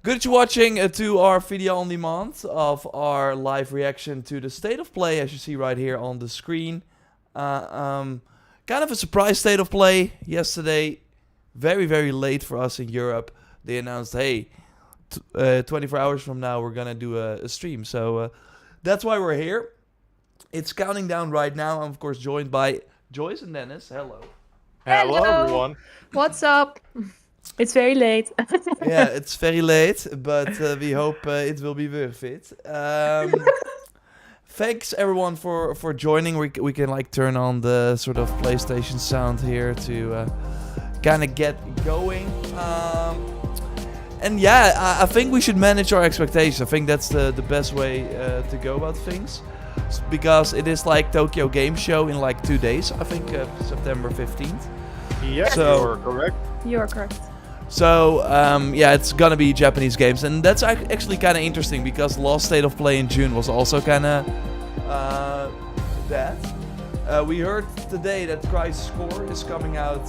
Good that you're watching to our video on demand of our live reaction to the State of Play, as you see right here on the screen. Kind of a surprise State of Play yesterday, very, very late for us in Europe. They announced, hey, 24 hours from now we're gonna do a stream. So that's why we're here. It's counting down right now. I'm of course joined by Joyce and Dennis. Hello. Hello, everyone. What's up? It's very late. Yeah, it's very late, but we hope it will be worth it. Thanks everyone for joining. We can like turn on the sort of PlayStation sound here to kind of get going. And yeah, I think we should manage our expectations. I think that's the best way to go about things. Because it is like Tokyo Game Show in like 2 days. I think September 15th. Yeah, So- you're correct. You're correct. So, yeah, it's gonna be Japanese games. And that's actually kind of interesting because last State of Play in June was also kind of that. We heard today that Crisis Core is coming out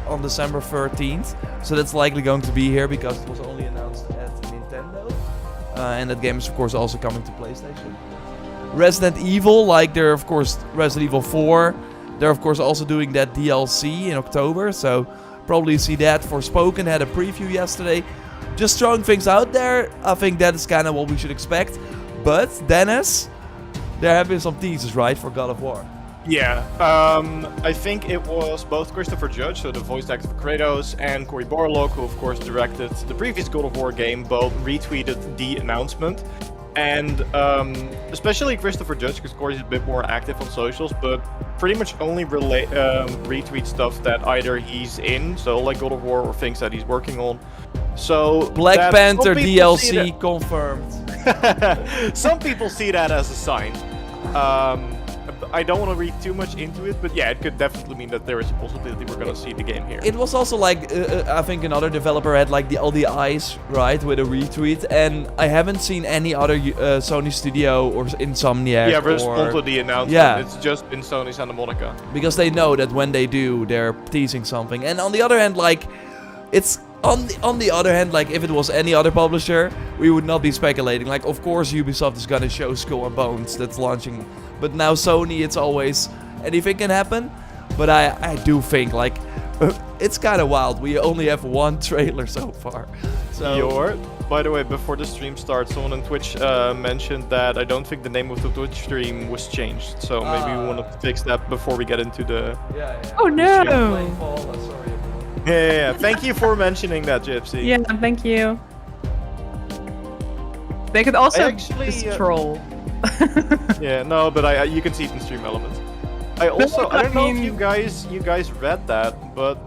on December 13th. So that's likely going to be here because it was only announced at Nintendo. And that game is, of course, also coming to PlayStation. Resident Evil, like they're, of course, Resident Evil 4. They're, of course, also doing that DLC in October. So probably see that. Forspoken had a preview yesterday. Just throwing things out there. I think that is kind of what we should expect. But, Dennis, there have been some teasers, right, for God of War? Yeah, I think it was both Christopher Judge, so the voice actor for Kratos, and Cory Barlog, who of course directed the previous God of War game, both retweeted the announcement. And especially Christopher Judge, because Cory is a bit more active on socials, but pretty much only retweet stuff that either he's in, so like God of War, or things that he's working on. So Black that Panther some people see DLC confirmed. Some people see that as a sign. I don't want to read too much into it, but yeah, it could definitely mean that there is a possibility we're gonna see the game here. It was also like, I think another developer had like all the eyes, right, with a retweet. And I haven't seen any other Sony studio or Insomniac Yeah, respond or... to the announcement. Yeah. It's just been Sony Santa Monica. Because they know that when they do, they're teasing something. And on the other hand, like, it's... On the other hand, like, if it was any other publisher, we would not be speculating. Like, of course Ubisoft is gonna show Skull and Bones that's launching. But now Sony, it's always... anything can happen. But I do think, like... it's kind of wild. We only have one trailer so far. So... By the way, before the stream starts, someone on Twitch mentioned that I don't think the name of the Twitch stream was changed. So maybe we want to fix that before we get into the... Yeah. Oh no! Playing Fall, sorry. Yeah. Thank you for mentioning that, Gypsy. Yeah, thank you. They could also actually, just troll. Yeah, no, but you can see it in stream elements. I also, I don't know if you guys read that, but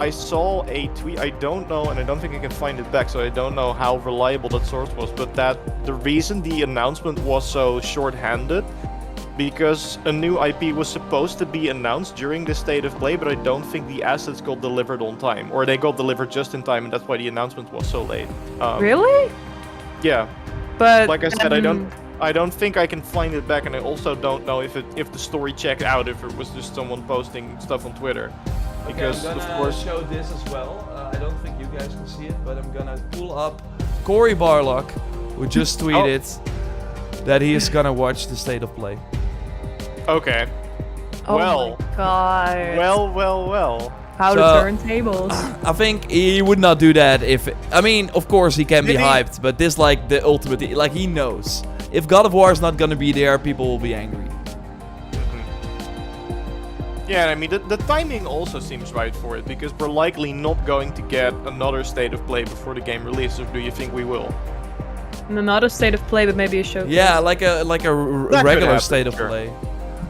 I saw a tweet. I don't know, and I don't think I can find it back, so I don't know how reliable that source was. But that the reason the announcement was so short-handed, because a new IP was supposed to be announced during the State of Play, but I don't think the assets got delivered on time, or they got delivered just in time, and that's why the announcement was so late. Really? Yeah. But Like I said, I don't think I can find it back, and I also don't know if the story checked out, if it was just someone posting stuff on Twitter. Because Okay, I'm of gonna course, show this as well. I don't think you guys can see it, but I'm gonna pull up Cory Barlog, who just tweeted that he is gonna watch the State of Play. okay. oh well, my god. well. How to So- turn tables. I think he would not do that if... I mean, of course he can be Did he? hyped, but this like the ultimate... Like he knows. If God of War is not gonna be there, people will be angry. Yeah, I mean, the timing also seems right for it, because we're likely not going to get another State of Play before the game releases, or do you think we will? Not a State of Play, but maybe a show. Yeah, like a That could regular happen, State of sure. Play.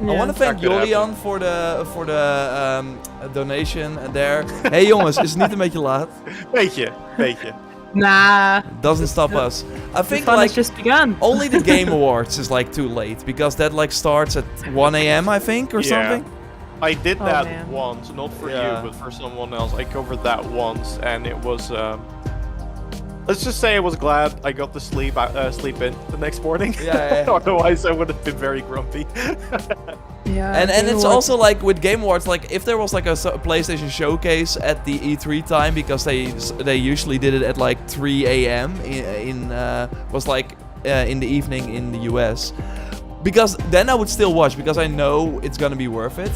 Yeah. I want to thank That could Jolian for the donation there. Hey jongens, is het niet een beetje laat? Beetje. Nah. Doesn't stop us. I The think fun like has just begun. only the Game Awards is like too late because that like starts at 1 a.m. I think or Yeah. something. I did Oh, that man. once, not for Yeah. you, but for someone else. I covered that once, and it was Let's just say I was glad I got to sleep in the next morning. Yeah. Otherwise, I would have been very grumpy. Yeah. And Game it's Awards. also like with Game Awards, like if there was like a PlayStation showcase at the E3 time, because they usually did it at like 3 a.m. in the evening in the US. Because then I would still watch, because I know it's gonna be worth it.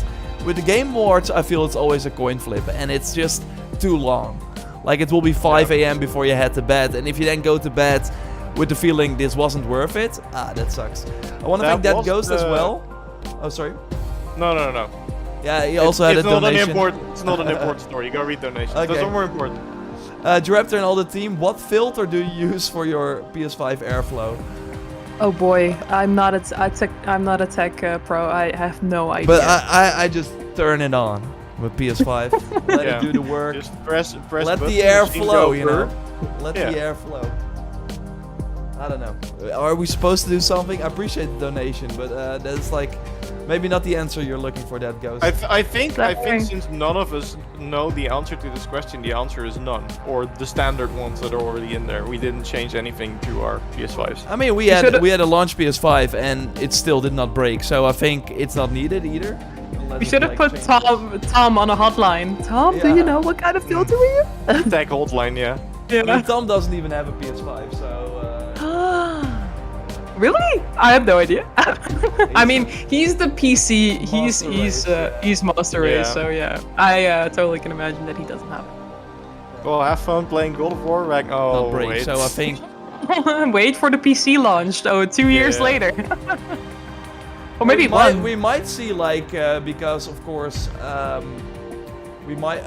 With the Game Awards, I feel it's always a coin flip, and it's just too long. Like it will be 5 a.m. before you head to bed, and if you then go to bed with the feeling this wasn't worth it, that sucks. I want to thank that Ghost as well. Oh, sorry. No. Yeah, he also had a donation. It's not an important story. You gotta read donations. Okay. Those are more important. JorRaptor and all the team, what filter do you use for your PS5 airflow? Oh boy, I'm not a tech pro. I have no idea. But I just turn it on with PS5. Let it do the work. Just press Let button, the air machine flow, go you know. burr. Let Yeah. the air flow. I don't know. Are we supposed to do something? I appreciate the donation, but that's like maybe not the answer you're looking for, that Ghost. I think Sorry. since none of us know the answer to this question, the answer is none, or the standard ones that are already in there. We didn't change anything to our PS5s. I mean, we had a launch PS5 and it still did not break, so I think it's not needed either. Unless We it, should have like, put changes. Tom on a hotline. Tom, do Yeah. you know what kind of filter we use? Tech hotline, yeah. I mean, Tom doesn't even have a PS5, so Really? I have no idea. I mean, he's the PC. Master Race. He's Master Race. Yeah. So yeah, I totally can imagine that he doesn't have it. Well, have fun playing God of War, Oh, not break. wait. So I think Wait for the PC launch. Oh, 2 years Yeah. later. Or maybe one. we might see like because of course we might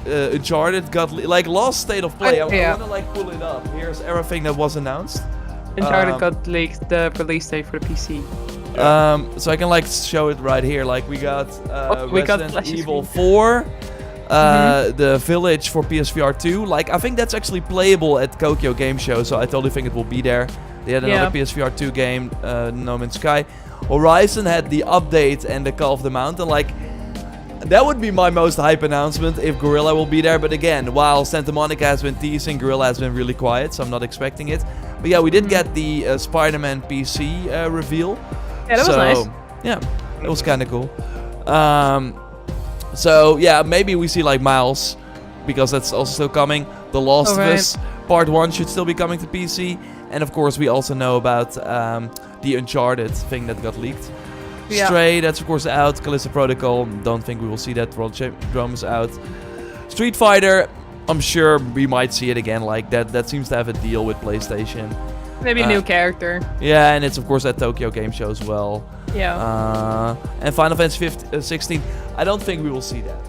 Uncharted got like last state of play. I Yeah. want to like pull it up. Here's everything that was announced. Uncharted got leaked the release date for the PC. So I can like show it right here. Like we got we got Resident flashy Evil screen. 4, the Village for PSVR 2. Like I think that's actually playable at Tokyo Game Show, so I totally think it will be there. They had another PSVR 2 game, No Man's Sky. Horizon had the update and the Call of the Mountain. Like that would be my most hype announcement if Gorilla will be there. But again, while Santa Monica has been teasing, Gorilla has been really quiet, so I'm not expecting it. But yeah, we did get the Spider-Man PC reveal. Yeah, that was nice. Yeah, it was kind of cool. So yeah, maybe we see like Miles, because that's also still coming. The Last of Us Part 1 should still be coming to PC. And of course, we also know about the Uncharted thing that got leaked. Yeah. Stray, that's of course out. Callisto Protocol, don't think we will see that. World Drone is out. Street Fighter, I'm sure we might see it again. Like that seems to have a deal with PlayStation. Maybe a new character. Yeah, and it's of course at Tokyo Game Show as well. Yeah. And Final Fantasy 16, I don't think we will see that.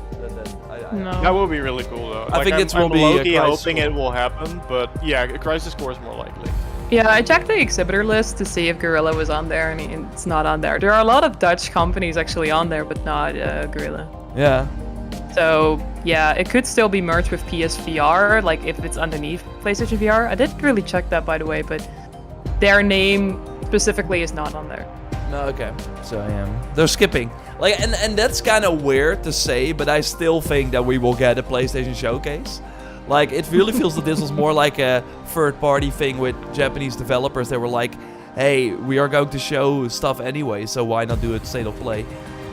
No. That will be really cool, though. I think it will I'm be a low-key Crisis hoping Core. it will happen, but yeah, a Crisis Core is more likely. Yeah, I checked the exhibitor list to see if Gorilla was on there, and it's not on there. There are a lot of Dutch companies actually on there, but not Gorilla. Yeah. So yeah, it could still be merged with PSVR, like if it's underneath PlayStation VR. I didn't really check that, by the way, but their name specifically is not on there. No, okay. So they're skipping. Like, and that's kind of weird to say, but I still think that we will get a PlayStation showcase. Like, it really feels that this was more like a third-party thing with Japanese developers. They were like, hey, we are going to show stuff anyway, so why not do a state of play?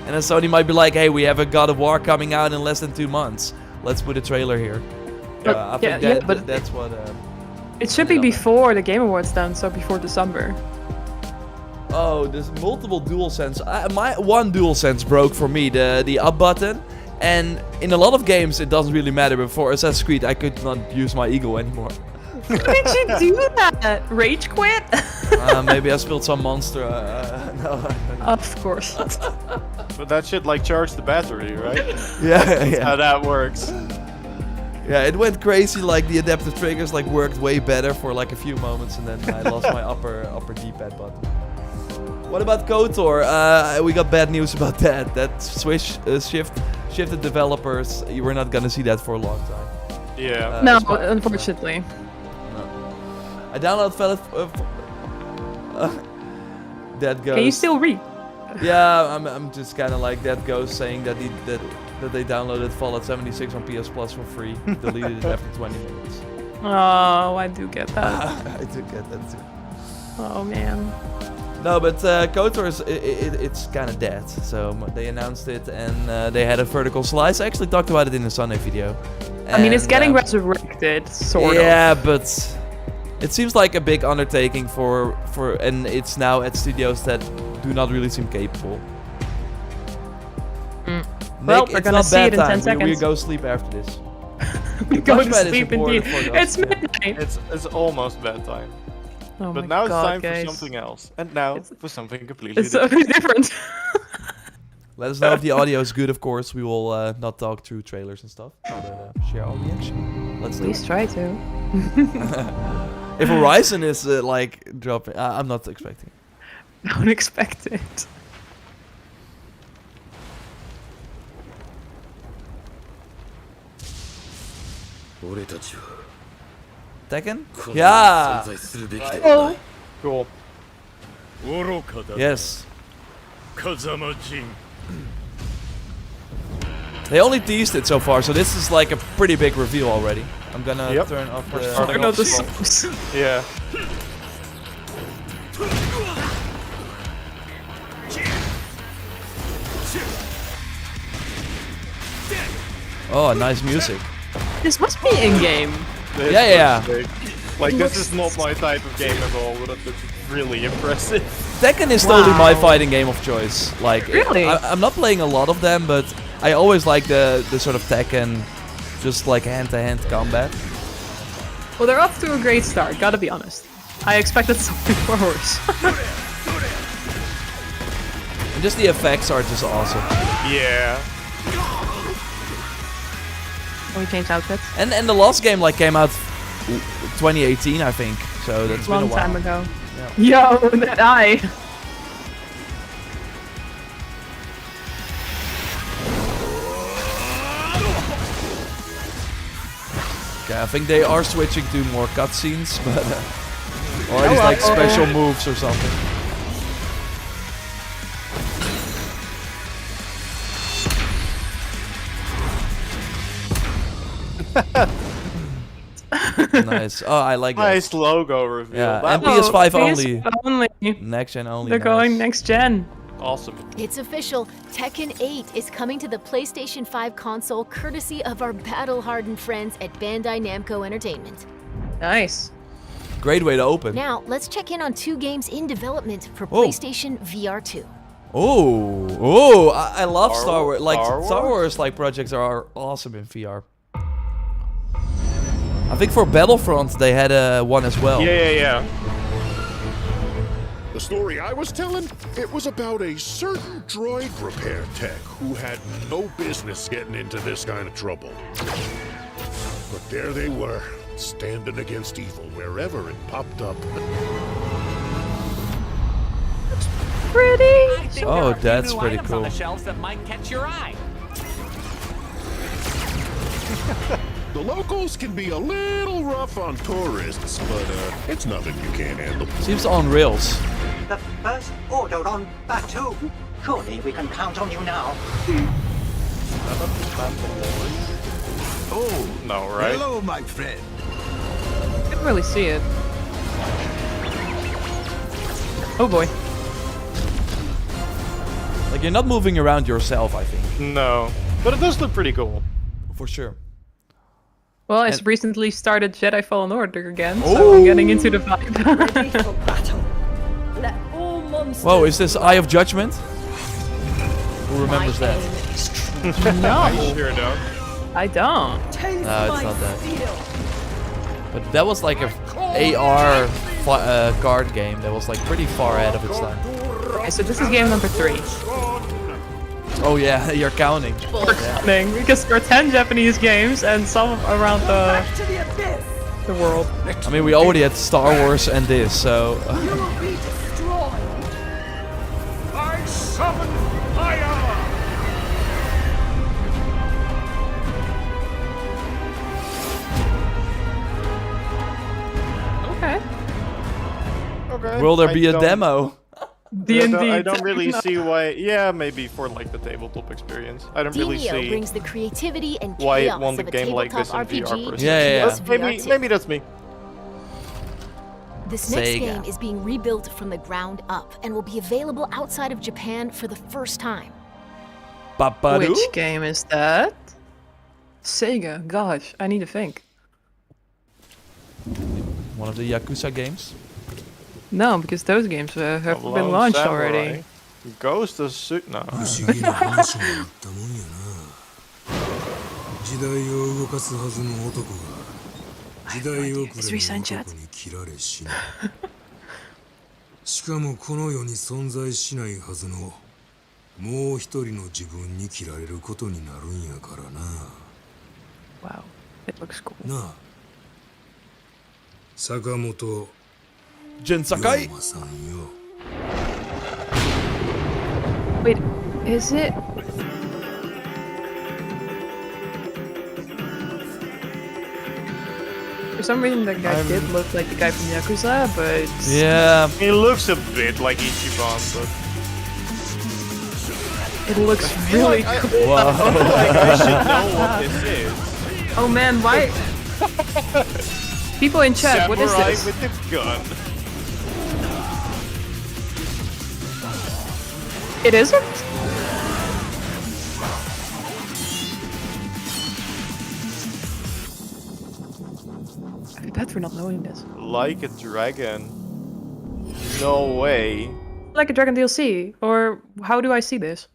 And then Sony might be like, hey, we have a God of War coming out in less than 2 months. Let's put a trailer here. I think that's what... It should be before the Game Awards then, so before December. Oh, there's multiple DualSense. My one DualSense broke for me, the up button. And in a lot of games, it doesn't really matter. But for Assassin's Creed, I could not use my Eagle anymore. Why did you do that? Rage quit? Maybe I spilled some monster. No. Of course. But that should like charge the battery, right? Yeah. How that works. Yeah, it went crazy. Like the adaptive triggers like worked way better for like a few moments, and then I lost my upper D-pad button. What about KOTOR? We got bad news about that. That Swish shifted developers. You were not gonna see that for a long time. Yeah. No, unfortunately. No. I downloaded that goes. Can you still read? Yeah, I'm just kind of like that goes saying that they downloaded Fallout 76 on PS Plus for free, deleted it after 20 minutes. Oh, I do get that. I do get that too. Oh man. No, but KOTOR is it's kind of dead. So they announced it and they had a vertical slice. I actually talked about it in the Sunday video. I mean, it's And, getting resurrected, sort of. Yeah, but it seems like a big undertaking and it's now at studios that do not really seem capable. Mm. Nick, Well, we're it's gonna not see it in 10 bad time. We seconds. go sleep after this. We go to touchpad is sleep important indeed. for us, It's yeah. midnight. It's almost bedtime. Oh But my now God, it's time guys. for something else. And now It's- for something completely It's different. so different. Let us know if the audio is good, of course. We will not talk through trailers and stuff. But share our reaction. Let's do Please it. try to. If Horizon is like dropping, I'm not expecting. Don't expect it. Tekken? Yeah! Oh. Cool. Yes. They only teased it so far, so this is like a pretty big reveal already. I'm gonna Yep. turn off We're the... starting Turn out the off songs. Yeah. Oh, nice music. This must be in-game. Yeah. Like, this is not my type of game at all, but it's really impressive. Tekken is totally my Wow. fighting game of choice. Like, Really? I'm not playing a lot of them, but I always like the sort of Tekken, just like hand-to-hand combat. Well, they're off to a great start, gotta be honest. I expected something worse. And just the effects are just awesome. Yeah. Can we change outfits? And the last game like came out 2018, I think. So that's been a Long while. time ago. Yo, that eye. Yeah, I think they are switching to more cutscenes, but or at least like special moves or something. Nice. Oh, I like that. Nice logo reveal. Yeah, That and was PS5 only. PS5 only. Next gen only. They're nice. going next gen. awesome. It's official. Tekken 8 is coming to the PlayStation 5 console courtesy of our battle-hardened friends at Bandai Namco Entertainment. Nice. Great way to open. Now, let's check in on 2 games in development for Whoa. PlayStation VR 2. Oh, I love Star Star Wars. Like Star Star Wars? Wars like projects are awesome in VR. I think for Battlefront they had one as well. Yeah. The story I was telling, it was about a certain droid repair tech who had no business getting into this kind of trouble. But there they were, standing against evil wherever it popped up. Pretty. Oh, that's pretty cool. On the shelves that might catch your eye. The locals can be a little rough on tourists, but it's nothing you can't handle. Seems on rails. The first order on Batu. Surely we can count on you now. Oh, No, right? hello, my friend. Can't really see it. Oh boy. Like you're not moving around yourself, I think. No. But it does look pretty cool. For sure. Well, I And- recently started Jedi Fallen Order again, so I'm getting into the vibe. Whoa, is this Eye of Judgment? Who remembers that? No, Sure don't. I don't. No, it's not that. But that was like a AR card game that was like pretty far ahead of its time. Okay, so this is game number 3. Oh yeah, you're counting. Because there are 10 Japanese games and some around the world. I mean, we already had Star Wars and this, so... I summon fire! Okay. Okay. will there I be a don't- demo? D&D. I don't really see why. Yeah, maybe for like the tabletop experience. I don't really Demio see brings the creativity and why it chaos wants a of a game like tabletop this in VR. RPG personally. to Yeah. PS VR Maybe 2. maybe that's me. This next Sega. game is being rebuilt from the ground up and will be available outside of Japan for the first time. Papadoo? Which game is that? Sega. Gosh, I need to think. One of the Yakuza games. No, because those games have A been Lone launched Samurai. already. Ghost of Suit. No. 不思議な話があったもんやな。時代を動かすはずの男が時代遅れの男に切られ死ぬ。しかもこの世に存在しないはずのもう一人の自分に切られることになるんやからな。 Wow, it looks cool. なあ、坂本 Jin Sakai. 龍馬さんよ。 Wait, is it? For some reason, that guy did look like the guy from Yakuza, but Yeah. He looks a bit like Ichiban, but it looks really I- cool. Wow. like, I should know what this is. Oh man, why? People in chat, what is Samurai this? with the gun. It isn't? I feel bad for not knowing this. Like a dragon. No way. Like a Dragon DLC, or how do I see this?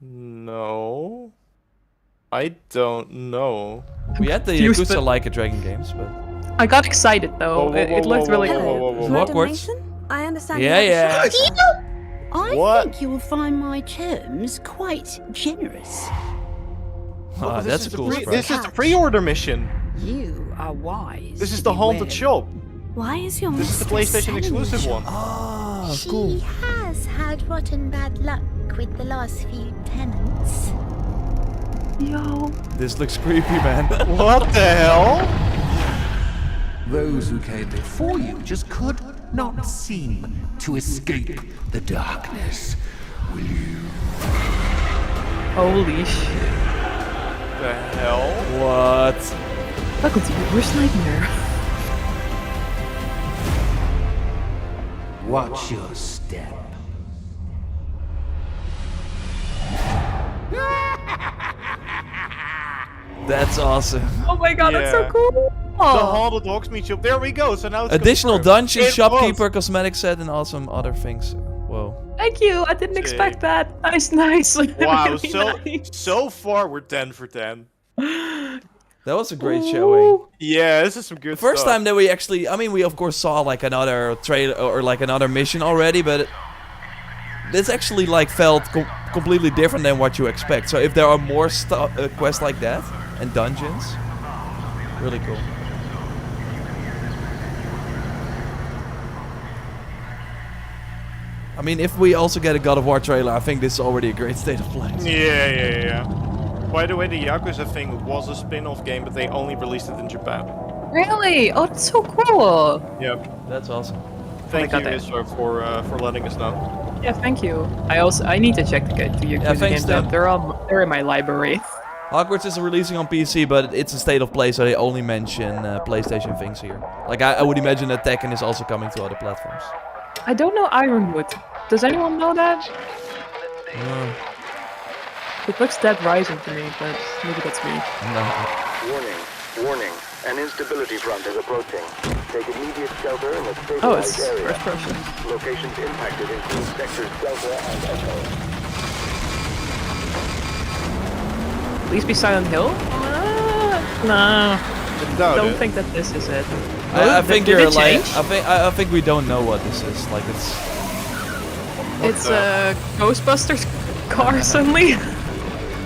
No. I don't know. We had the confused, Yakuza but- Like a Dragon games, but I got excited though. Whoa, whoa, It whoa, looked whoa, really whoa, cool. whoa, whoa, whoa. Madam Hogwarts. Mason, I understand. yeah, you have yeah. I What? think you will find my terms quite generous. Ah, that's a cool surprise. This is the pre-order mission. You are wise. This is to the be haunted wary. shop. Why is your This is the mistress PlayStation selling exclusive the one. Ah, She cool. has had rotten bad luck with the last few tenants. Yo. This looks creepy, man. What the hell? Those who came before you just could not seem to escape the darkness. Will you? Holy shit. The hell? What? Welcome to your worst nightmare. Watch your step. That's awesome. Oh my god, that's so Yeah. cool. The haunted Hogsmeade shop. There we go. So now it's Additional confirmed. dungeon, It shopkeeper, was. cosmetic set, and awesome other things. Whoa. Thank you. I didn't expect that. Nice, nice. Wow. Really So nice. so far we're 10 for 10. That was a great showing. Yeah, this is some good First stuff. time that we actually, I mean, we of course saw like another trailer or like another mission already, but this actually like felt completely different than what you expect. So if there are more quests like that and dungeons, really cool. I mean, if we also get a God of War trailer, I think this is already a great state of play. Yeah. By the way, the Yakuza thing was a spin-off game, but they only released it in Japan. Really? Oh, that's so cool. Yep. That's awesome. Thank you, God, Isra, for letting us know. Yeah, thank you. I need to check the Yakuza thanks, games Dan. out. They're in my library. Hogwarts is releasing on PC, but it's a state of play, so they only mention PlayStation things here. Like, I would imagine that Tekken is also coming to other platforms. I don't know Ironwood. Does anyone know that? It looks Dead Rising to me, but maybe that's me. No. Warning. An instability front is approaching. Take immediate shelter in the Oh, it's stabilized area. first person. Locations impacted include sectors Delta and Echo. Please be Silent Hill? No. Doubt Don't it. think that this is it. I think did you're it like, change? I think we don't know what this is. Like, it's It's a Ghostbusters car suddenly.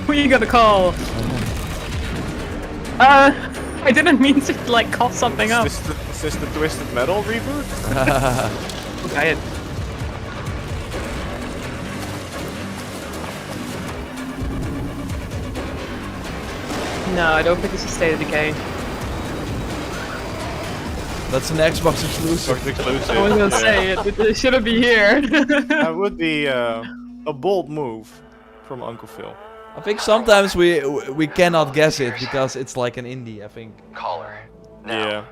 Who are you gonna call? I didn't mean to like cough something up. Is this the Twisted Metal reboot? I No, I don't think it's a State of Decay. That's an Xbox exclusive. Xbox exclusive. I was gonna say it shouldn't be here. That would be a bold move from Uncle Phil. I think sometimes we cannot guess it because it's like an indie. I think. Caller. Yeah.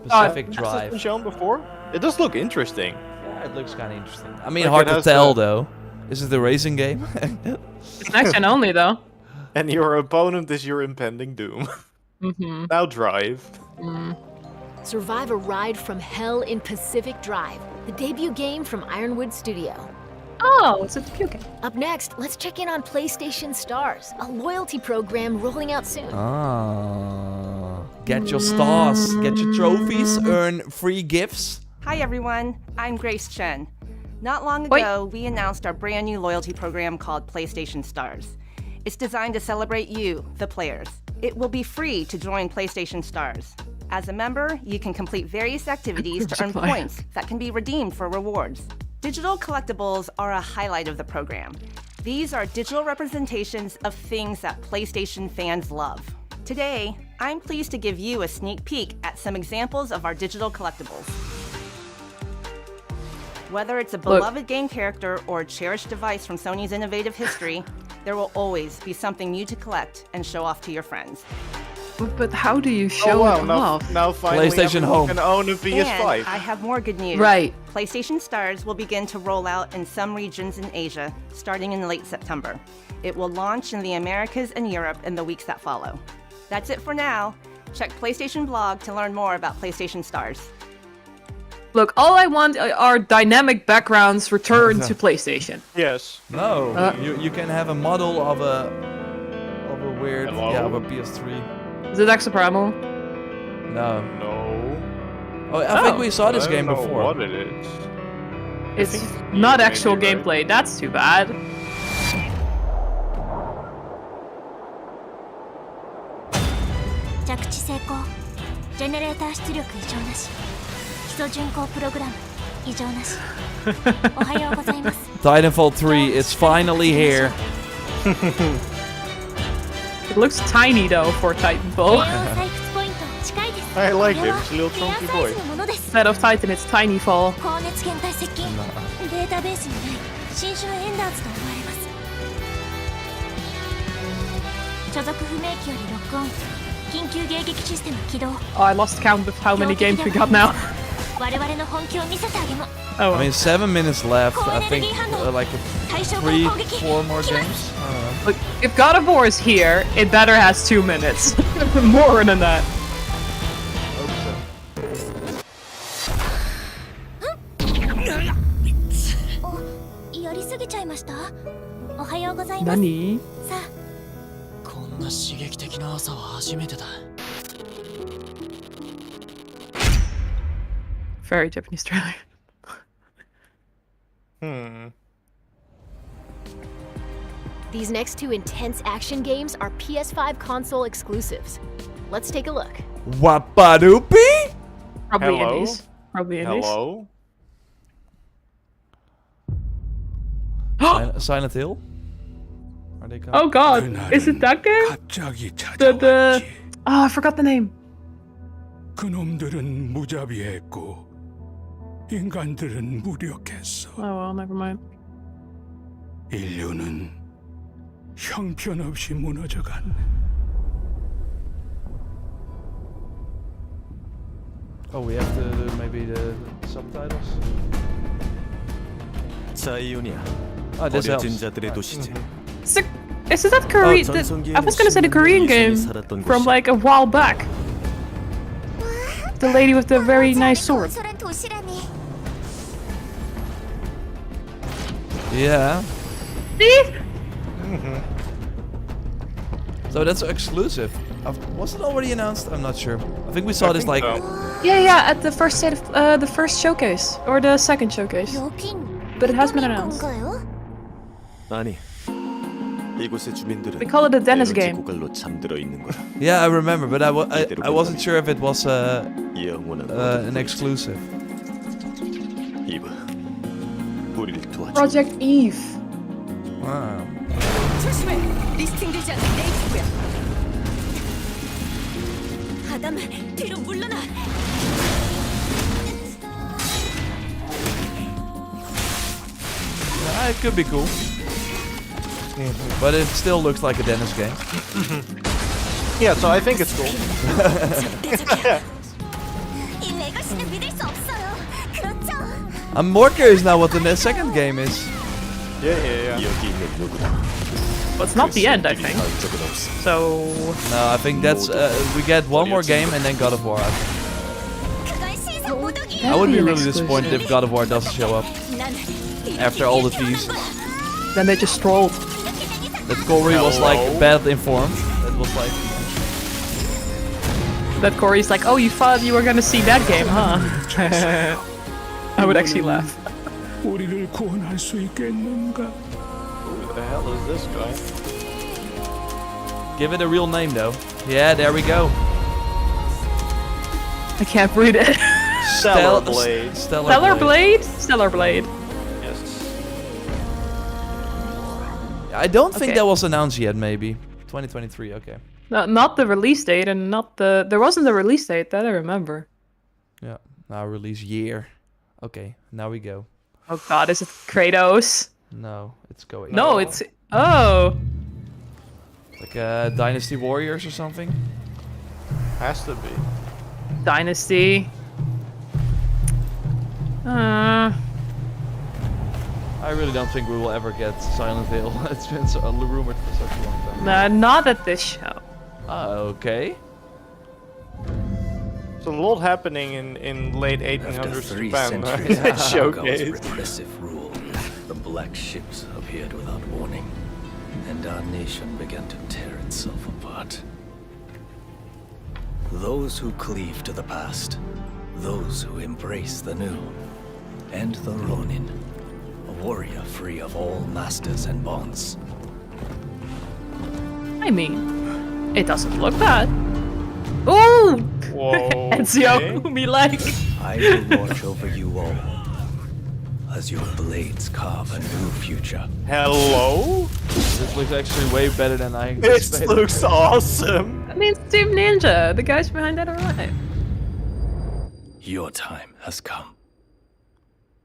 Pacific Has this Drive. been shown before? It does look interesting. Yeah, it looks kind of interesting. I mean, Like, hard it to has tell the- though. Is it a racing game? It's next gen only though. And your opponent is your impending doom. Mm-hmm. Now drive. Survive a ride from hell in Pacific Drive, the debut game from Ironwood Studio. Oh, it's a debut game. Up next, let's check in on PlayStation Stars, a loyalty program rolling out soon. Ah, get your stars, get your trophies, earn free gifts. Hi everyone, I'm Grace Chen. Not long ago, we announced our brand new loyalty program called PlayStation Stars. It's designed to celebrate you, the players. It will be free to join PlayStation Stars. As a member, you can complete various activities to earn points that can be redeemed for rewards. Digital collectibles are a highlight of the program. These are digital representations of things that PlayStation fans love. Today, I'm pleased to give you a sneak peek at some examples of our digital collectibles. Whether it's a beloved game character or a cherished device from Sony's innovative history, there will always be something new to collect and show off to your friends. But how do you show it off? Now finally PlayStation everyone Home. can own a PS5. And I have more good news. Right. PlayStation Stars will begin to roll out in some regions in Asia, starting in late September. It will launch in the Americas and Europe in the weeks that follow. That's it for now. Check PlayStation blog to learn more about PlayStation Stars. Look, all I want are dynamic backgrounds returned to PlayStation. Yes. No, you can have a model of a weird of a PS3. Is it extra primal? No. No. Oh, I think we saw this I game don't know before. what it is. It's not actual gameplay. That's too bad. Titanfall 3, it's finally here. It looks tiny though for Titanfall. I like it. It's a little chunky boy. Instead of Titan, it's Tiny Fall. Oh, I lost count of how many games we got now. Oh, I mean, 7 minutes left. I think like 3-4 more games. I don't know. Look, if God of War is here, it better has 2 minutes. More than that. Nani? Very Japanese trailer. These next two intense action games are PS5 console exclusives. Let's take a look. Wapadoopy? Probably Hello? indies. Probably indies. Hello? Silent Hill? Are they coming? Oh god, is it that game? The oh, I forgot the name. 그놈들은 무자비했고 인간들은 무력했어. Oh well, never mind. 인류는 형편없이 무너져갔네. Oh, we have to do maybe the subtitles? 자이오니아. Oh, this helps. 버려진 자들의 도시지. Is it that Korean? I was gonna say the Korean game from like a while back. The lady with the very nice sword. Yeah. See? So that's exclusive. Was it already announced? I'm not sure. I think we saw this like. Yeah, at the first state of the first showcase or the second showcase. But it has been announced. 아니. 이곳의 주민들은 We call it a Dennis game. 고갈로 잠들어 있는 거야. Yeah, I remember, but I wasn't sure if it was 영원한 an exclusive. 이브. 우리를 도와줘. Project Eve. Wow. 조심해. 리스팅되지 않는 내 입구야. 아담, 뒤로 물러나. It could be cool. But it still looks like a Dennis game. Yeah, so I think it's cool. I'm more curious now what the second game is. Yeah. But it's not the end, I think. So... No, I think that's... we get one more game and then God of War. I would be really disappointed if God of War doesn't show up. After all the teas. Then they just strolled. That Corey was like bad informed. That was like... That Corey's like, oh, you thought you were gonna see that game, huh? I would actually laugh. Who the hell is this guy? Give it a real name though. Yeah, there we go. I can't read it. Stellar Blade. Stellar Blade? Stellar Blade. Yes. I don't think that was announced yet, maybe. 2023, okay. No, not the release date and not the... There wasn't a release date, that I remember. Yeah, now release year. Okay, now we go. Oh god, is it Kratos? No, it's going. No, it's... Oh! Like Dynasty Warriors or something? Has to be. Dynasty. I really don't think we will ever get Silent Hill. It's been rumored for such a long time. Nah, not at this show. Okay. So a lot happening in late 1800s Three Japan. centuries Showcase. of repressive rule, the black ships appeared without warning, and our nation began to tear itself apart. Those who cleave to the past, those who embrace the new, and the Ronin, a warrior free of all masters and bonds. I mean, it doesn't look bad. Ooh! Whoa. Ezio, me like. I will watch over you all as your blades carve a new future. Hello? This looks actually way better than I This expected. looks awesome. I mean, it's Team Ninja. The guys behind that are alive. Your time has come.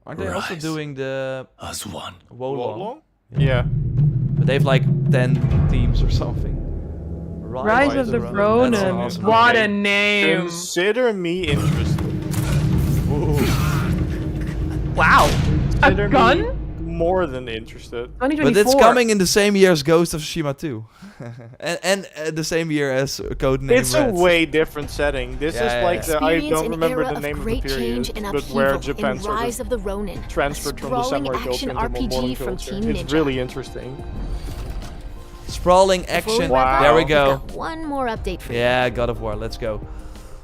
Aren't they also Rise doing the... as one. Wolong? Yeah. But they've like 10 teams or something. Rise of the Ronin. That's awesome. What a name. Consider me interested. Wow. A Consider gun? me more than interested. 2024. But it's coming in the same year as Ghost of Tsushima 2. and the same year as Codename It's a Red. way different setting. This is like the, I Experience don't an remember era the name of the great period, change and but where upheaval Japan in sort Rise of of the Ronin, transferred from the sprawling samurai culture action into RPG modern from culture. Team It's Ninja. really interesting. Sprawling Before we action. wrap up, There we we've go. got one more update for you. Yeah, God of War. Let's go.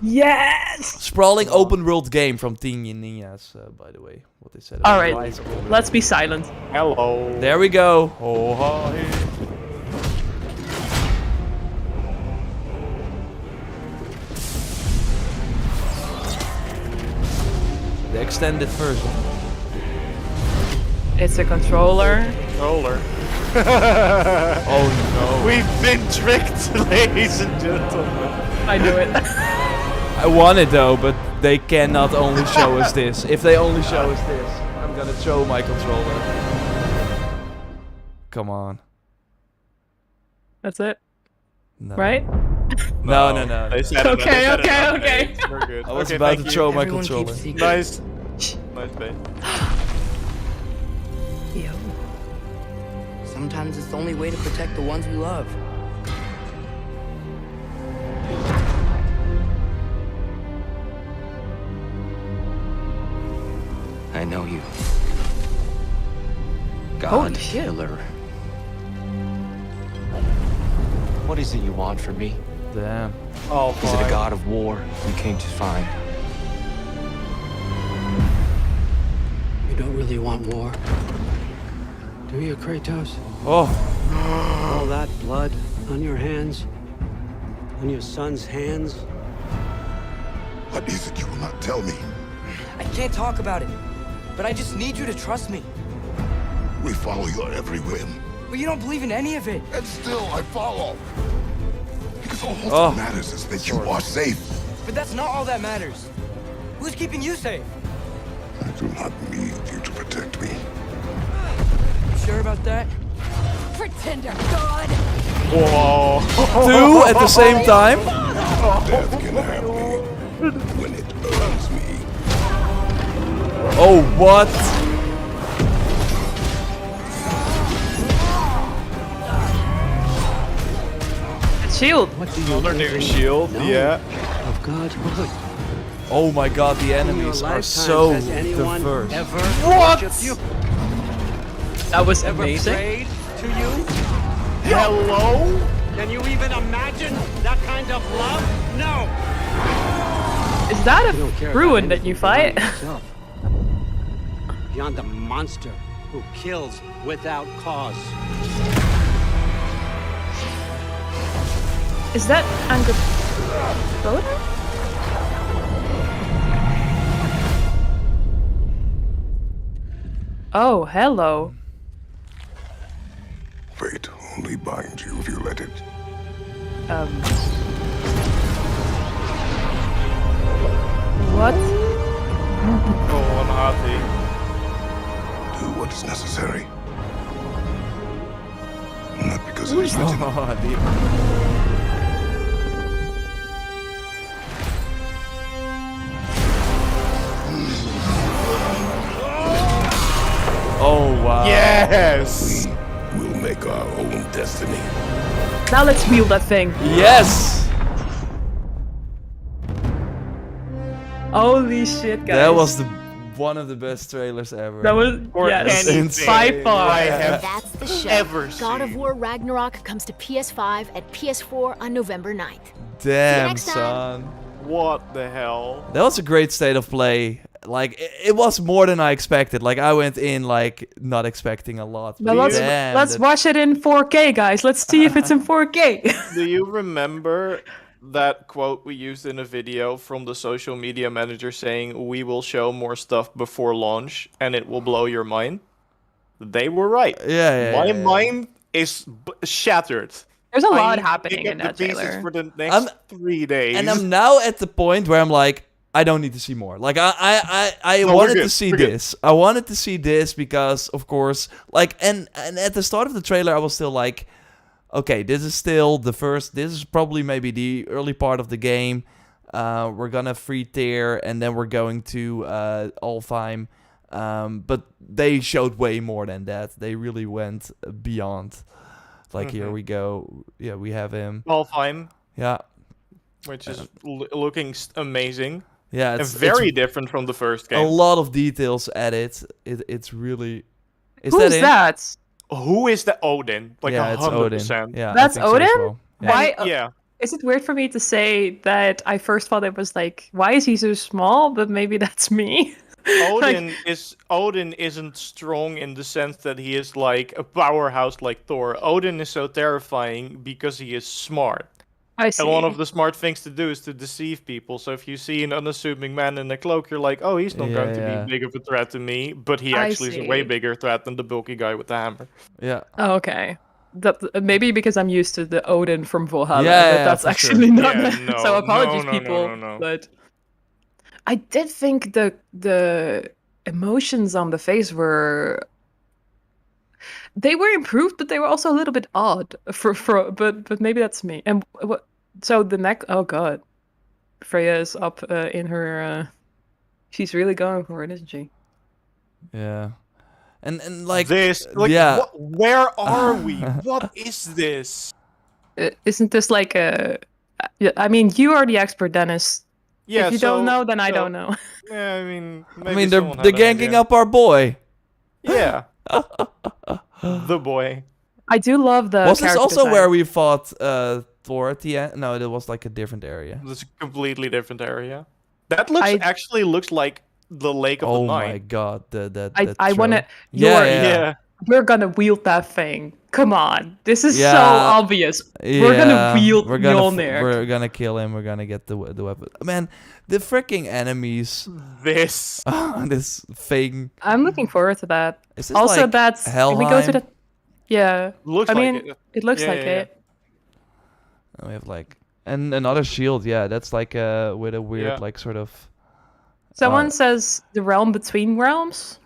Yes! Sprawling open world game from Teen Ninjas, by the way. What they said. about Alright, Rise of the Ronin. let's be silent. Hello. There we go. Oh, hi. The extended version. It's a controller. Controller. Oh no. We've been tricked, ladies and gentlemen. I knew it. I want it though, but they cannot only show us this. If they only show us this, I'm gonna show my controller. Come on. That's it. No. Right? No. They said it, Okay, they said it. okay. We're good. I was Okay, about thank to you. show my Everyone controller. keeps secrets. Nice. Nice bait. Yo. Sometimes it's the only way to protect the ones we love. I know you. Holy God shit. Killer. What is it you want from me? Damn. Oh, Is it a fine. god of war you came to find? You don't really want war, do you, Kratos? Oh. All that blood on your hands, on your son's hands. What is it you will not tell me? I can't talk about it, but I just need you to trust me. We follow your every whim. But you don't believe in any of it. And still I follow. Because all Oh. that matters is that you are safe. But that's not all that matters. Who's keeping you safe? I do not need you to protect me. sure about that? Pretender god! Whoa. 2 at the same time. Death can happen when it earns me. Oh, what? Shield. What do you Another new really shield, know yeah. Of God, what? Oh my god, the In your enemies are lifetimes, so has anyone diverse. ever What? worshipped you? That was Ever amazing. prayed to you? Hello? Can you even imagine that kind of love? No. Is that You don't care a about ruin that anything you fight? beyond yourself. Beyond the monster who kills without cause. Is that Angrboda? Oh, hello. Fate only binds you if you let it. What? Oh, unhappy. Do what is necessary. Not because it is written. Oh wow. Yes! We'll make our own destiny. Now let's wield that thing. Yes! Holy shit, guys. That was one of the best trailers ever. That was yes, anything by far. I have That's the show. ever God of seen. War Ragnarok comes to PS5 and PS4 on November 9th. Damn, next time. son. What the hell? That was a great state of play. Like, it was more than I expected. Like, I went in, like, not expecting a lot. But but let's watch it in 4K, guys. Let's see if it's in 4K. Do you remember that quote we used in a video from the social media manager saying, "We will show more stuff before launch and it will blow your mind"? They were right. My mind is shattered. There's a I lot need to happening pick in up that the pieces trailer. for the next 3 days. And I'm now at the point where I'm like, I don't need to see more. Like, I No, we're wanted good. to see We're good. this. I wanted to see this because, of course, like, and at the start of the trailer, I was still like, okay, this is still the first, this is probably maybe the early part of the game. We're gonna free tier, and then we're going to Alfheim. But they showed way more than that. They really went beyond. Like, here we go. Yeah, we have him. Alfheim, Yeah. which is looking amazing. Yeah, and it's very different from the first a game. lot of details added. It's really. Is Who's that? that? Who is the Odin? Like Yeah, it's Odin. 100%. Yeah, I That's think so as Odin? well. Yeah. Why? Yeah. Is it weird for me to say that I first thought it was like, why is he so small? But maybe that's me. Odin isn't strong in the sense that he is like a powerhouse like Thor. Odin is so terrifying because he is smart. I see. And one of the smart things to do is to deceive people. So if you see an unassuming man in a cloak, you're like, oh, he's not going to be big of a threat to me. But he I actually is a way see. bigger threat than the bulky guy with the hammer. Yeah. Oh, okay. That maybe because I'm used to the Odin from Valhalla, Yeah, but that's for actually sure. not. Yeah, no, so apologies, no, people. no. But I did think the emotions on the face were. They were improved, but they were also a little bit odd. But maybe that's me. And what? So the neck. Oh god, Freya is up in her. She's really going for it, isn't she? Yeah. And like this, like, yeah. Where are we? What is this? Isn't this like a? I mean, you are the expert, Dennis. Yeah, if you don't know, then I don't know. Yeah, I mean, they're ganking up our boy. Yeah. The boy. I do love the. Was this character also design. where we fought Thor at the end? No, it was like a different area. It's a completely different area. That actually looks like the Lake of the Oh Nine. my god, that I want to. show. Yeah. We're gonna wield that thing. Come on, this is so Yeah. obvious. We're gonna wield Mjolnir. We're gonna kill him. We're gonna get the weapon. Man, the freaking enemies. This thing. I'm looking forward to that. Is this Also, like that's can we go to Helheim? the. Yeah. Looks I like mean, it. looks Yeah, like yeah, it. And we have like and another shield. Yeah, that's like with a weird Yeah. like sort of. Someone says the realm between realms.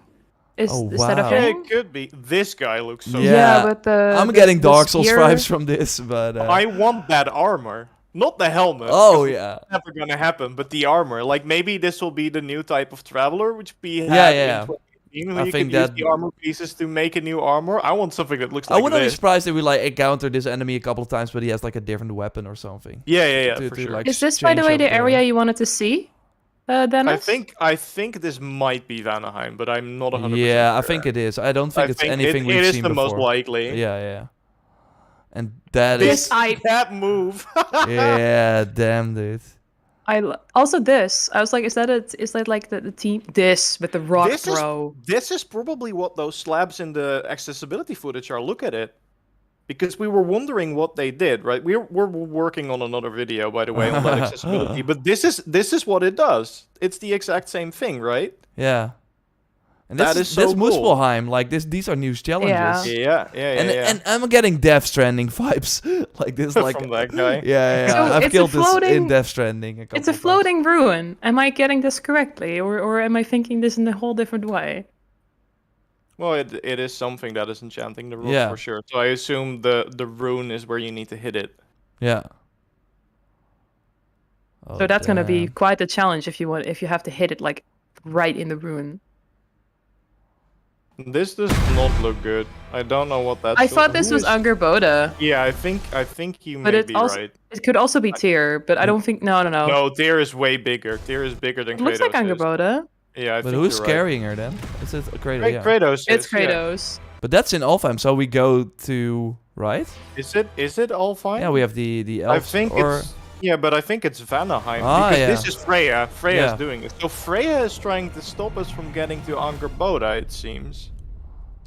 Is that a wow. Yeah, thing? it could be. This guy looks so. Yeah, but I'm the getting the Dark Souls spear- vibes from this, but I want that armor, not the helmet. Oh, 'cause yeah. it's never gonna happen. But the armor, like maybe this will be the new type of traveler, which we had Yeah. in 2018, who I you think could use that- the armor pieces to make a new armor. I want something that looks I like wouldn't be this. surprised if we like encounter this enemy a couple of times, but he has like a different weapon or something. Yeah, To- for to, sure. like, Is this, by the change way, up the area you wanted to see, Dennis? I think this might be Vanaheim, but I'm not 100%. Yeah, I sure. think it is. I don't think it's anything it we've is seen the before. most likely. Yeah. And that This is... that move. Yeah, damn, dude. Also this. I was like, is that like the team? This with the rock throw. This is probably what those slabs in the accessibility footage are. Look at it. Because we were wondering what they did, right? We're working on another video, by the way, on that accessibility. But this is what it does. It's the exact same thing, right? Yeah. And That this is so that's cool. Muspelheim. Like these are new challenges. Yeah. And I'm getting Death Stranding vibes. Like this, like From that guy. Yeah. So I've it's a killed this in floating- Death Stranding. It's a floating ruin. Am I getting this correctly, or am I thinking this in a whole different way? Well, it is something that is enchanting the rocks Yeah. for sure. So I assume the rune is where you need to hit it. Yeah. So that's gonna be quite a challenge if you have to hit it like right in the ruin. This does not look good. I don't know what that's. I thought this was Angerboda. Yeah, I think you But may it be also right. it could also be Tyr, but I don't think no. No, Tyr is way bigger. Tyr is bigger than It looks like Kratos is. Angerboda. Yeah, I But think who's you're right. carrying her then? Is it Kratos? Yeah. Kratos. It's is, yeah. Kratos. But that's in Alfheim, so we go to right? Is it all fine? Yeah, we have the elves. I think or... it's yeah, but I think it's Vanaheim Ah, because yeah. this is Freya. Freya's Yeah. doing it. So Freya is trying to stop us from getting to Angerboda, it seems.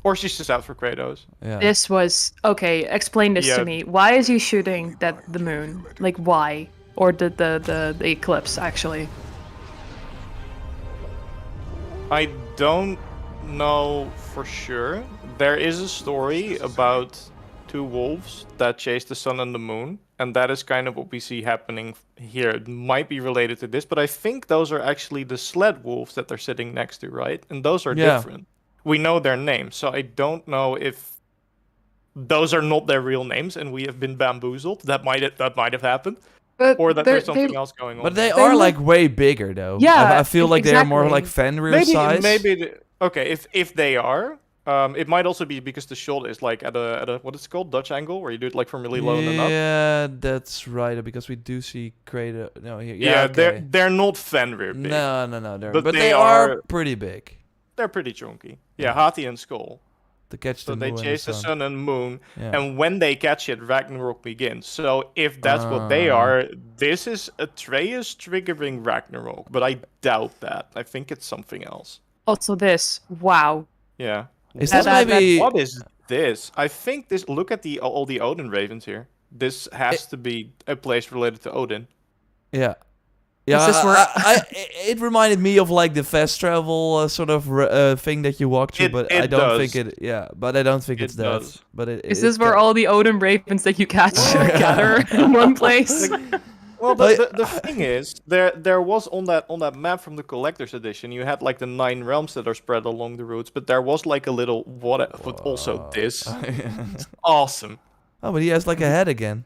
Or she's just out for Kratos. Yeah. This was okay. Explain this Yeah. to me. Why is he shooting the moon? Like why? Or the eclipse actually? I don't know for sure. There is a story about two wolves that chase the sun and the moon, and that is kind of what we see happening here. It might be related to this, but I think those are actually the sled wolves that they're sitting next to, right? And those are Yeah. different. We know their names, so I don't know if those are not their real names and we have been bamboozled. That might have happened. But Or that they're- there's something they- else going on. But they They are look- like way bigger though. Yeah, I feel like they're more exactly. like Fenrir size. Okay, if they are, it might also be because the shot is like at a what is it called, Dutch angle, where you do it like from really low and up. Yeah, that's right. Because we do see Kratos. No, here. Yeah, okay. they're not Fenrir big. No. But But they they are are- pretty big. They're pretty chunky. Yeah, Hati and Skull. To catch So the they moon chase the and sun and moon, Yeah. and when they catch it, Ragnarok begins. So if that's what they Ah. are, this is Atreus triggering Ragnarok. But I doubt that. I think it's something else. Also this. Wow. Yeah. Is this maybe- What is this? I think this. Look at all the Odin ravens here. This has to be a place related to Odin. Yeah. Yeah, this where- it reminded me of like the fast travel sort of thing that you walk through, but I it don't does. think it. Yeah, but I don't think it's that. does. But it Is this where all the Odin ravens that you catch gather in one place? Well, the thing is, there was on that map from the collector's edition, you had like the 9 realms that are spread along the routes, but there was like a little but also this. It's awesome. Oh, but he has like a head again.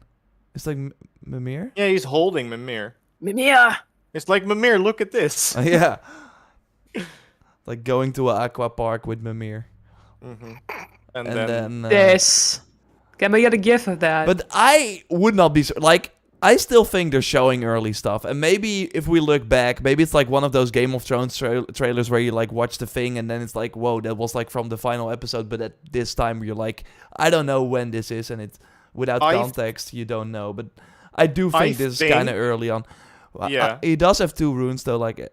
It's like Mimir. Yeah, he's holding Mimir. Mimir. It's like Mimir. Look at this. Yeah. Like going to an aqua park with Mimir. And And then then This. Can we get a gif of that? But I would not be like. I still think they're showing early stuff, and maybe if we look back, maybe it's like one of those Game of Thrones trailers where you like watch the thing, and then it's like, whoa, that was like from the final episode. But at this time, you're like, I don't know when this is, and it's without context, you don't know. But I do think this is kind of early on. Yeah. He does have 2 runes though. Like,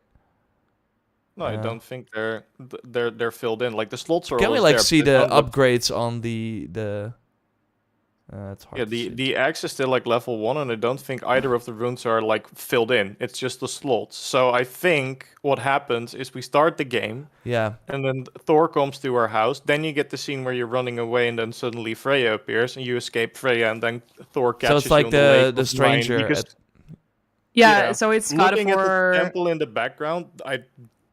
no, I don't think they're filled in. Like the slots are. can we always like there, see but it the don't look- upgrades on the? It's hard. Yeah, the axe is still like level 1, and I don't think either of the runes are like filled in. It's just the slots. So I think what happens is we start the game. Yeah. And then Thor comes to our house. Then you get the scene where you're running away, and then suddenly Freya appears, and you escape Freya, and then Thor catches you. So it's like on the lake the of stranger. Nine, because- yeah, so it's got looking at the for temple in the background, I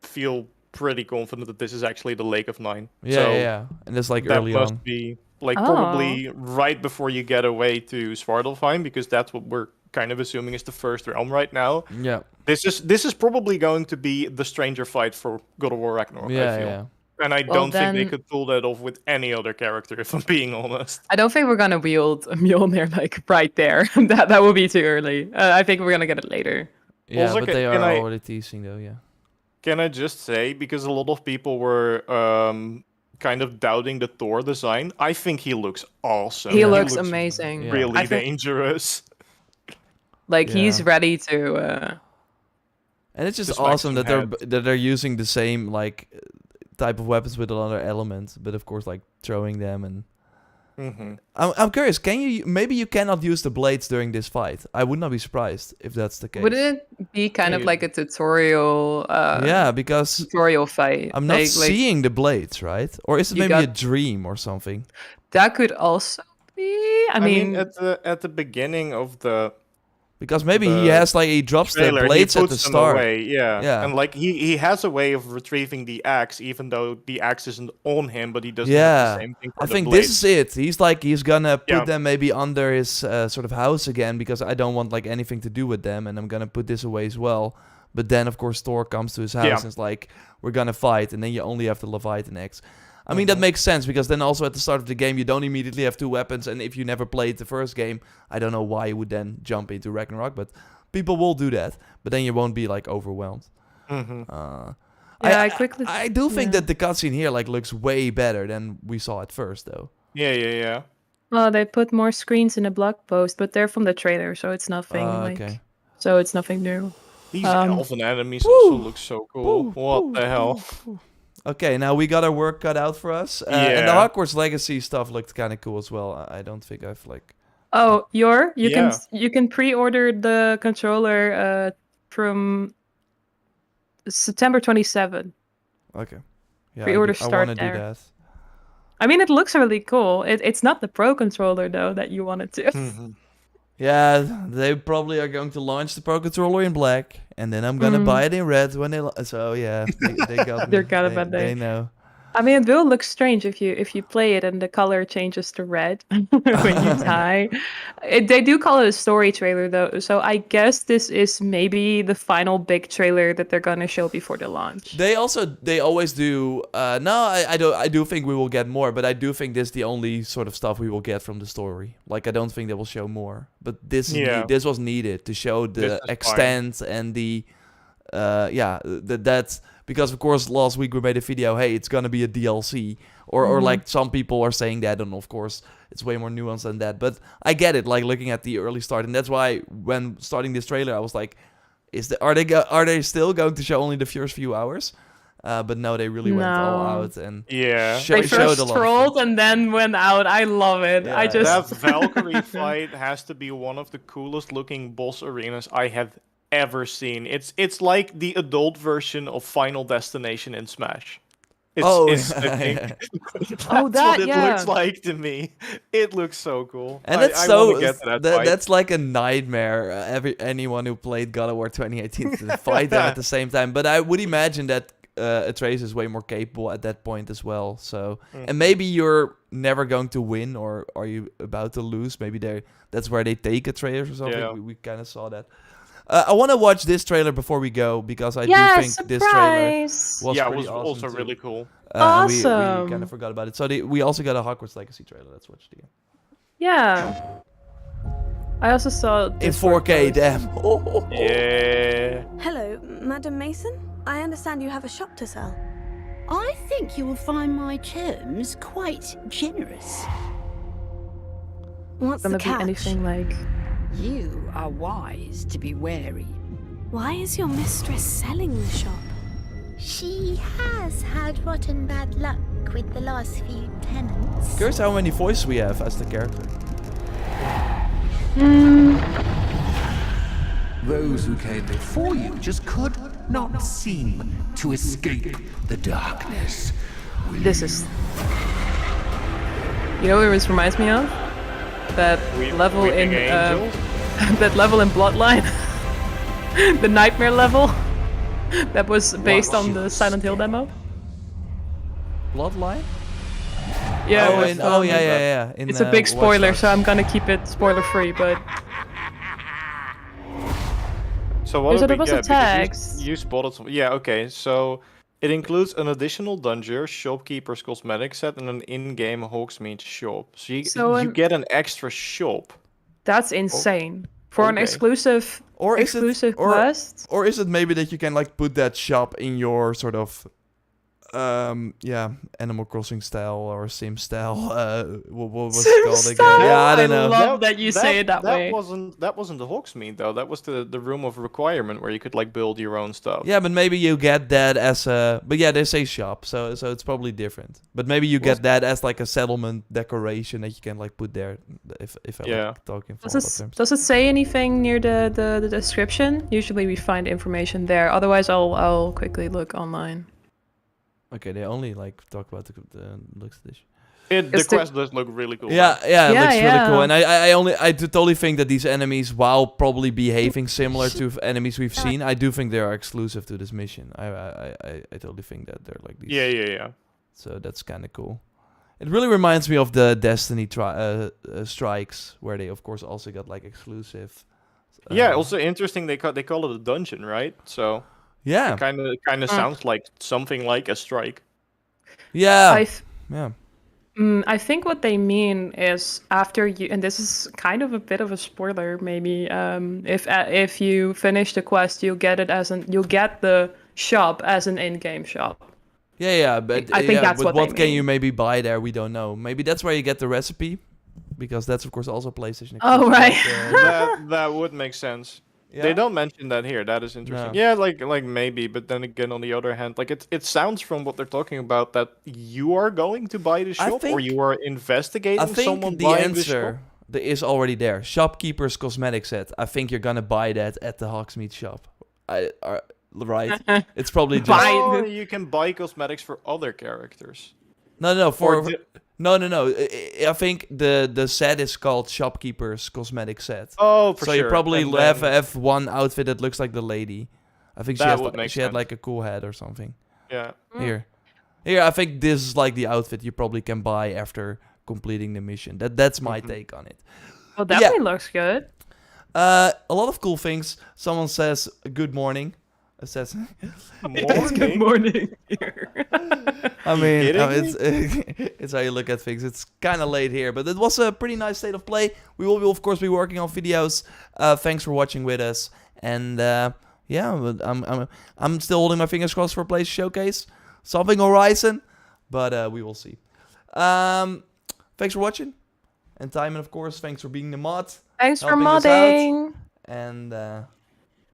feel pretty confident that this is actually the Lake of Nine. Yeah, So yeah. And it's like that early must on. be like probably right before you get away to Svartalfheim, because that's what we're kind of assuming is the first realm right now. Yeah. This is probably going to be the stranger fight for God of War Ragnarok, Yeah, I feel. yeah. And I Well, don't think they then- could pull that off with any other character, if I'm being honest. I don't think we're gonna wield a Mjolnir like right there. that would be too early. I think we're gonna get it later. Yeah, Also, but they can are I- already teasing though, yeah. Can I just say, because a lot of people were kind of doubting the Thor design, I think he looks awesome. He looks amazing. Yeah. Really I think- dangerous. Like he's Yeah. ready to. And it's just Just smack awesome some that they're using the same like type of weapons with another element, but of course like throwing them and. I'm curious. Can you maybe you cannot use the blades during this fight? I would not be surprised if that's the case. Wouldn't it be kind of like a tutorial? Yeah, because tutorial fight. I'm not like, seeing the blades, right? Or is it You maybe a got- dream or something? That could also be. I mean, at the beginning of the Because maybe he has like he drops trailer, the blades he at puts the them start. away, yeah. Yeah. And like he has a way of retrieving the axe, even though the axe isn't on him, but he doesn't Yeah, have the same thing for I the think blades. this is it. He's gonna put Yeah. them maybe under his sort of house again because I don't want like anything to do with them, and I'm gonna put this away as well. But then of course Thor comes to his house Yeah. and it's like we're gonna fight, and then you only have the Leviathan axe. I mean that makes sense because then also at the start of the game you don't immediately have two weapons, and if you never played the first game, I don't know why you would then jump into Ragnarok, but people will do that. But then you won't be like overwhelmed. I quickly. I do think that the cutscene here like looks way better than we saw at first, though. Yeah. Well, they put more screens in a blog post, but they're from the trailer, so it's nothing like. Okay. So it's nothing new. These elven enemies also look so cool. What the hell? Okay, now we got our work cut out for us. And the Hogwarts Legacy stuff looked kind of cool as well. I don't think I've like. Oh, you Yeah. can pre-order the controller from September 27. Okay. Yeah, Pre-order I start want to do there. that. I mean, it looks really cool. It's not the Pro controller though that you wanted to. Yeah, they probably are going to launch the Pro Controller in black, and then I'm gonna buy it in red when they. So yeah, they got. They're kind of they, bad they day. know. I mean, it will look strange if you play it and the color changes to red when you die. They do call it a story trailer though, so I guess this is maybe the final big trailer that they're gonna show before the launch. They always do. I do think we will get more, but I do think this is the only sort of stuff we will get from the story. Like I don't think they will show more, but this this was needed to show the extent and the that's because of course last week we made a video. Hey, it's gonna be a DLC, or like some people are saying that, and of course it's way more nuanced than that. But I get it. Like looking at the early start, and that's why when starting this trailer, I was like, are they still going to show only the first few hours? But no, they really went all out and They showed first a lot. of trolled and then went out. I love it. Yeah, I just That Valkyrie fight has to be one of the coolest looking boss arenas I have ever seen. It's like the adult version of Final Destination in Smash. It's I think that's what it looks like to me. It looks so cool. And it's I wanna get to that fight. that's like a nightmare. Anyone who played God of War 2018 to fight them at the same time. But I would imagine that Atreus is way more capable at that point as well. So and maybe you're never going to win, or are you about to lose? Maybe that's where they take Atreus or something. Yeah. We kind of saw that. I want to watch this trailer before we go because I do think this trailer was it pretty was awesome also too. really cool. And we Awesome. kind of forgot about it. So we also got a Hogwarts Legacy trailer. Let's watch it again. yeah. I also saw In 4K, damn. Yeah. Hello, Madam Mason. I understand you have a shop to sell. I think you will find my terms quite generous. What's gonna the be catch? anything like. You are wise to be wary. Why is your mistress selling the shop? She has had rotten bad luck with the last few tenants. Curious how many voices we have as the character. Those who came before you just could not seem to escape the darkness. This is. You know what this reminds me of? That level in Weeping Angels? that level in Bloodline, the nightmare level. That was based on the Silent Hill demo. Bloodline? Yeah. Yeah. It's a big spoiler, so I'm gonna keep it spoiler free. But So what there did we was a get? Because text. you spotted some. Yeah, okay. So it includes an additional dungeon, shopkeeper's cosmetic set, and an in-game Hogsmeade shop. So you get an extra shop. That's insane for an exclusive quest. Or is it maybe that you can like put that shop in your sort of Animal Crossing style or Sim style? What was it called again? Yeah, I don't know. I love that you say it that way. That wasn't the Hogsmeade though. That was the room of requirement where you could like build your own stuff. Yeah, but maybe you get that as a. But yeah, they say shop, so it's probably different. But maybe you get that as like a settlement decoration that you can like put there. If I like talking for terms. Does it say anything near the description? Usually we find information there. Otherwise, I'll quickly look online. Okay, they only like talk about the looks of this. The quest does look really cool. Yeah, it looks really cool, and I totally think that these enemies, while probably behaving similar to enemies we've seen, I do think they are exclusive to this mission. I totally think that they're like these. Yeah. So that's kind of cool. It really reminds me of the Destiny strikes, where they of course also got like exclusive. Yeah, also interesting. They call it a dungeon, right? So. Yeah. It kind of sounds like something like a strike. Yeah. I think what they mean is after you, and this is kind of a bit of a spoiler, maybe. If you finish the quest, you'll get the shop as an in-game shop. Yeah, but I think that's what can you maybe buy there? We don't know. Maybe that's where you get the recipe, because that's of course also PlayStation. Oh right. that would make sense. Yeah? They don't mention that here. That is interesting. No. Yeah, like maybe, but then again, on the other hand, like it sounds from what they're talking about that you are going to buy the shop, or you are investigating someone the buying the answer is already there. Shopkeeper's cosmetic set. I think you're gonna buy that at the Hogsmeade shop. Right? It's probably just. Oh, you can buy cosmetics for other characters. No. No. I think the set is called Shopkeeper's Cosmetic Set. Oh, for sure. So you probably have one outfit that looks like the lady. I think she had like a cool head or something. Yeah. Here, I think this is like the outfit you probably can buy after completing the mission. That's my take on it. Well, definitely looks good. A lot of cool things. Someone says good morning. It says good morning here. I mean, it's how you look at things. It's kind of late here, but it was a pretty nice state of play. We will of course be working on videos. Thanks for watching with us, and I'm still holding my fingers crossed for PlayStation Showcase, something Horizon, but we will see. Thanks for watching, and Timon, of course, thanks for being the mod. Thanks for modding, and.